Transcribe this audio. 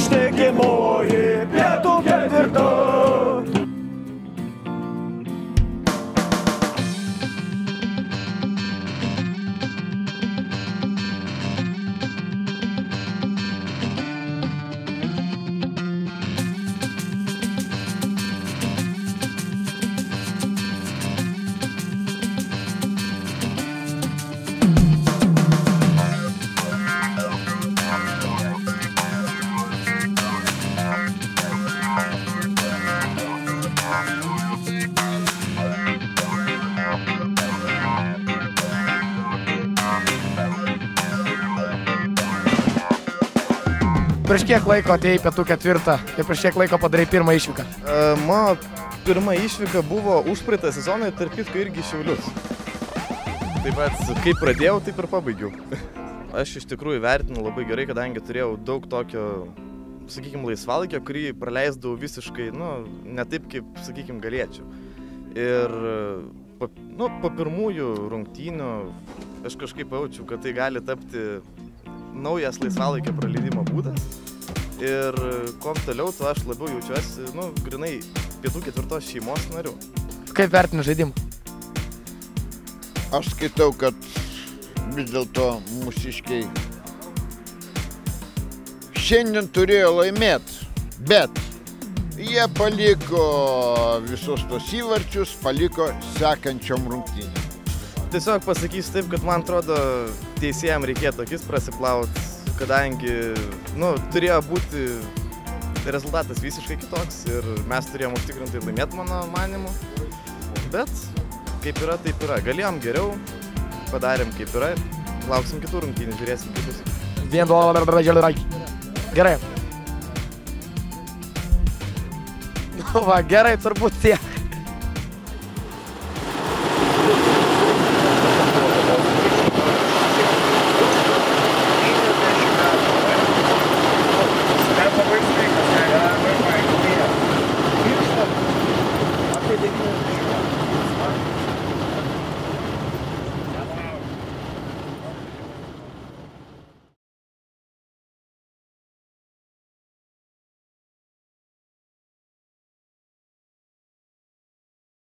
Ištikimoji pietų ketvirta. Prieš kiek laiko atėjai pietų ketvirtą ir prieš kiek laiko padarai pirmą išvyką? Mano pirma išvyka buvo užpraeitą sezoną ir tarp kitko irgi Šiaulius. Taip pat, kaip pradėjau, taip ir pabaigiau. Aš iš tikrųjų vertinu labai gerai, kadangi turėjau daug tokio, sakykime, laisvalaikio, kurį praleisdavau visiškai, ne taip, kaip, sakykime, galėčiau. Ir po pirmųjų rungtynių aš kažkaip jaučiu, kad tai gali tapti naujas laisvalaikio praleidimo būdas. Ir kuo toliau, to aš labiau jaučiuosi, grinai pietų ketvirtos šeimos nariu. Kaip vertini žaidimą? Aš skaitau, kad vis dėlto mūsiškiai šiandien turėjo laimėti, bet jie paliko visus tos įvarčius, paliko sekančiom rungtynėm. Tiesiog pasakysiu taip, kad man atrodo, teisėjams reikėtų akis prasiplauti, kadangi turėjo būti rezultatas visiškai kitoks ir mes turėjom užtikrintai laimėti, mano manimu. Bet kaip yra, taip yra. Galėjom geriau, padarėm kaip yra ir lauksim kitų rungtynių, žiūrėsim kaip bus. Gerai. Gerai, turbūt tiek.